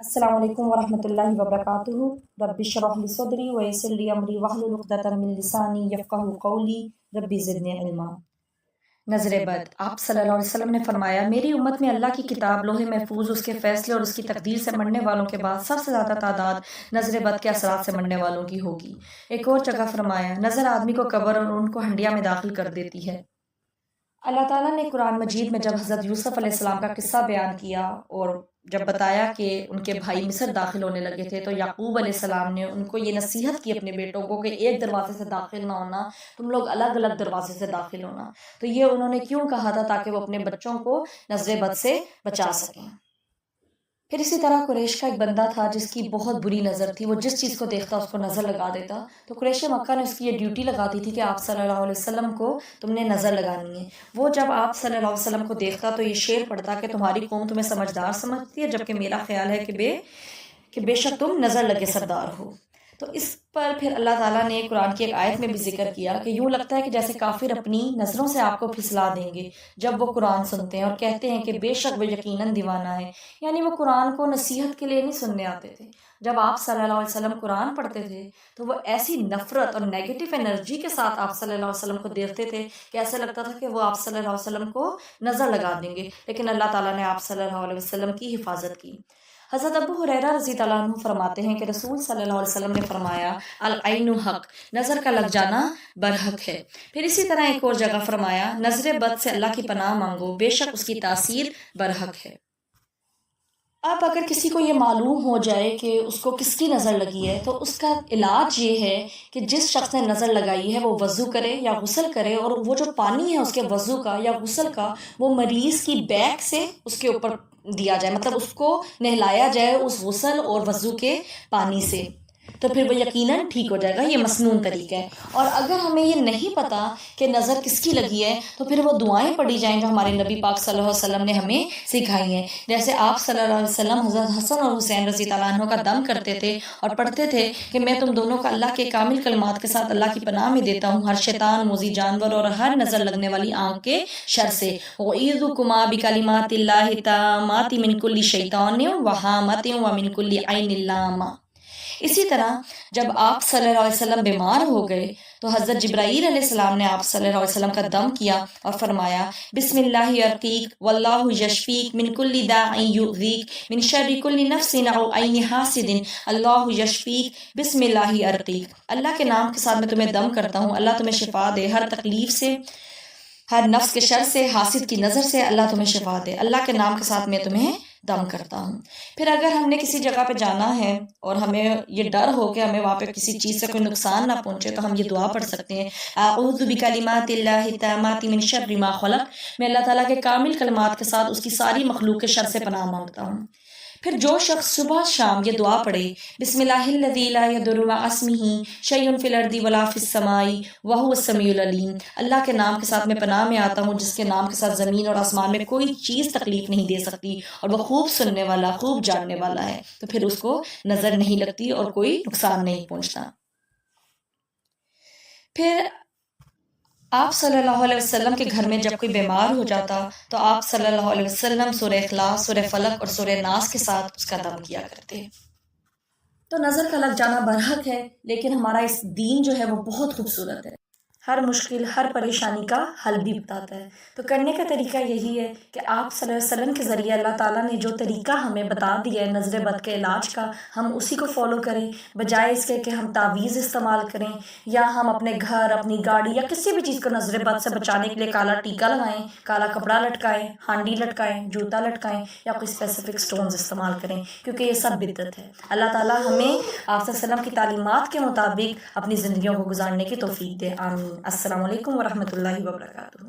अस्सलामु अलैकुम वरहमतुल्लाहि वबरकातुहू। रब्बि इश्रह ली सदरी व यस्सिर ली अमरी वहलुल उक़दतम मिन लिसानी यफ़क़हू क़ौली रब्बि ज़िदनी इल्मा। नज़र बद। आप सल्लल्लाहु अलैहि वसल्लम ने फरमाया, मेरी उम्मत में अल्लाह की किताब लोहे महफूज, उसके फैसले और उसकी तकदीर से मरने वालों के बाद सबसे ज़्यादा तादाद नज़र बद के असरात से मरने वालों की होगी। एक और जगह फरमाया, नज़र आदमी को कब्र और उनको हंडिया में दाखिल कर देती है। अल्लाह ताला ने कुरान मजीद में जब हज़रत यूसुफ़ अलैहिस्सलाम का किस्सा बयान किया और जब बताया कि उनके भाई मिस्र दाखिल होने लगे थे, तो याकूब अलैहिस्सलाम ने उनको ये नसीहत की अपने बेटों को कि एक दरवाजे से दाखिल ना होना, तुम लोग अलग अलग दरवाजे से दाखिल होना। तो ये उन्होंने क्यों कहा था? ताकि वो अपने बच्चों को नज़र बद से बचा सकें। फिर इसी तरह कुरैश का एक बंदा था जिसकी बहुत बुरी नज़र थी, वो जिस चीज़ को देखता उसको नज़र लगा देता। तो कुरैश मक्का ने उसकी ये ड्यूटी लगा दी थी कि आप सल्लल्लाहु अलैहि वसल्लम को तुमने नज़र लगानी है। वो जब आप सल्लल्लाहु अलैहि वसल्लम को देखता तो ये शेर पढ़ता कि तुम्हारी कौम तुम्हें समझदार समझती है, जबकि मेरा ख्याल है कि बेशक तुम नज़र लगे सरदार हो। तो इस पर फिर अल्लाह ताला ने कुरान की एक आयत में भी जिक्र किया कि यूँ लगता है कि जैसे काफिर अपनी नज़रों से आपको फिसला देंगे जब वो कुरान सुनते हैं और कहते हैं कि बेशक वो यकीनन दीवाना है। यानी वो कुरान को नसीहत के लिए नहीं सुनने आते थे। जब आप सल्लल्लाहु अलैहि वसल्लम कुरान पढ़ते थे तो वो ऐसी नफरत और नेगेटिव एनर्जी के साथ आप सल्लल्लाहु अलैहि वसल्लम को देखते थे कि ऐसा लगता था कि वो आप सल्लल्लाहु अलैहि वसल्लम को नज़र लगा देंगे। लेकिन अल्लाह ताला ने आप सल्लल्लाहु अलैहि वसल्लम की हिफाजत की। हज़रत अबू हुरैरा रज़ी अल्लाह अन्हु फरमाते हैं कि रसूल सल्लल्लाहु अलैहि वसल्लम ने फरमाया, अल ऐनु हक, नज़र का लग जाना बरहक है। फिर इसी तरह एक और जगह फरमाया, नज़र बद से अल्लाह की पनाह मांगो, बेशक उसकी तासीर बरहक है। अब अगर किसी को ये मालूम हो जाए कि उसको किसकी नज़र लगी है, तो उसका इलाज ये है कि जिस शख्स ने नज़र लगाई है वो वज़ू करे या गुस्ल करे, और वो जो पानी है उसके वज़ू का या गुस्ल का वो मरीज़ की बैक से उसके ऊपर दिया जाए, मतलब उसको नहलाया जाए उस गुस्ल और वज़ू के पानी से, तो फिर वो यकीनन ठीक हो जाएगा। ये मसनून तरीका है। और अगर हमें ये नहीं पता कि नज़र किसकी लगी है, तो फिर वो दुआएं पढ़ी जाएं जो हमारे नबी पाक सल्लल्लाहु अलैहि वसल्लम ने हमें सिखाई हैं। जैसे आप सल्लल्लाहु अलैहि वसल्लम हज़रत हसन और हुसैन रज़ी अल्लाह अन्हु का दम करते थे और पढ़ते थे कि मैं तुम दोनों का अल्लाह के कामिल कलमात के साथ अल्लाह की पनाह में देता हूँ, हर शैतान, मोज़ी जानवर और हर नज़र लगने वाली आँख के शर से। उईज़ुकुमा बिकलिमातिल्लाहि ताम्माति मिन कुल्लि शैतानिन व हामतिन व मिन कुल्लि ऐनिन लामा। इसी तरह जब आप सल्लल्लाहु अलैहि वसल्लम बीमार हो गए तो हज़रत जिब्राईल अलैहिस्सलाम ने आप सल्लल्लाहु अलैहि वसल्लम का दम किया और फरमाया, बिस्मिल्लाहि अर्कीक वल्लाहु यशफीक मिन कुल्लि दाइन युज़ीक मिन शर्रि कुल्लि नफ्सिन औ ऐनि हासिदिन अल्लाहु यशफीक बिस्मिल्लाहि अर्कीक। अल्लाह के नाम के साथ मैं तुम्हें दम करता हूँ, अल्लाह तुम्हें शिफा दे हर तकलीफ से, हर नफ्स के शर से, हासिद की नज़र से, अल्लाह तुम्हें शिफा दे। अल्लाह के नाम के साथ मैं तुम्हें दम करता हूँ। फिर अगर हमने किसी जगह पे जाना है और हमें ये डर हो कि हमें वहाँ पे किसी चीज़ से कोई नुकसान ना पहुँचे, तो हम ये दुआ पढ़ सकते हैं, आऊज़ु बिकलिमातिल्लाहि ताम्माति मिन शर्रि मा खलक़। मैं अल्लाह ताला के कामिल कलमात के साथ उसकी सारी मखलूक के शर से पनाह मांगता हूँ। फिर जो शख्स सुबह शाम ये दुआ पढ़े, बिस्मिल्लाहिल्लज़ी ला यदुर्रु मअ अस्मिही शैउन फिल अर्दि वला फिस समाई व हुवस समीउल अलीम। अल्लाह के नाम के साथ मैं पनाह में आता हूँ जिसके नाम के साथ ज़मीन और आसमान में कोई चीज़ तकलीफ नहीं दे सकती, और वह खूब सुनने वाला, खूब जानने वाला है। तो फिर उसको नज़र नहीं लगती और कोई नुकसान नहीं पहुँचता। फिर आप सल्लल्लाहु अलैहि वसल्लम के घर में जब कोई बीमार हो जाता तो आप सल्लल्लाहु अलैहि वसल्लम सूरह इखलास, सूरह फलक और सूरह नास के साथ उसका दम किया करते। तो नज़र का लग जाना बरहक है, लेकिन हमारा इस दीन जो है वो बहुत खूबसूरत है, हर मुश्किल, हर परेशानी का हल भी बताता है। तो करने का तरीका यही है कि आप सल्लल्लाहु अलैहि वसल्लम के ज़रिए अल्लाह ताला ने जो तरीका हमें बता दिया है नज़र बद के इलाज का, हम उसी को फॉलो करें, बजाय इसके कि हम तावीज़ इस्तेमाल करें या हम अपने घर, अपनी गाड़ी या किसी भी चीज़ को नज़र बद से बचाने के लिए काला टीका लगाएं, काला कपड़ा लटकाएं, हांडी लटकाएं, जूता लटकाएं या कोई स्पेसिफिक स्टोन्स इस्तेमाल करें, क्योंकि ये सब बिदअत है। अल्लाह ताला हमें आप सल्लल्लाहु अलैहि वसल्लम की तालीमात के मुताबिक अपनी ज़िंदगियों को गुजारने की तौफीक दे। आमीन। अस्सलामु अलैकुम वरहमतुल्लाहि वबरकातुहू।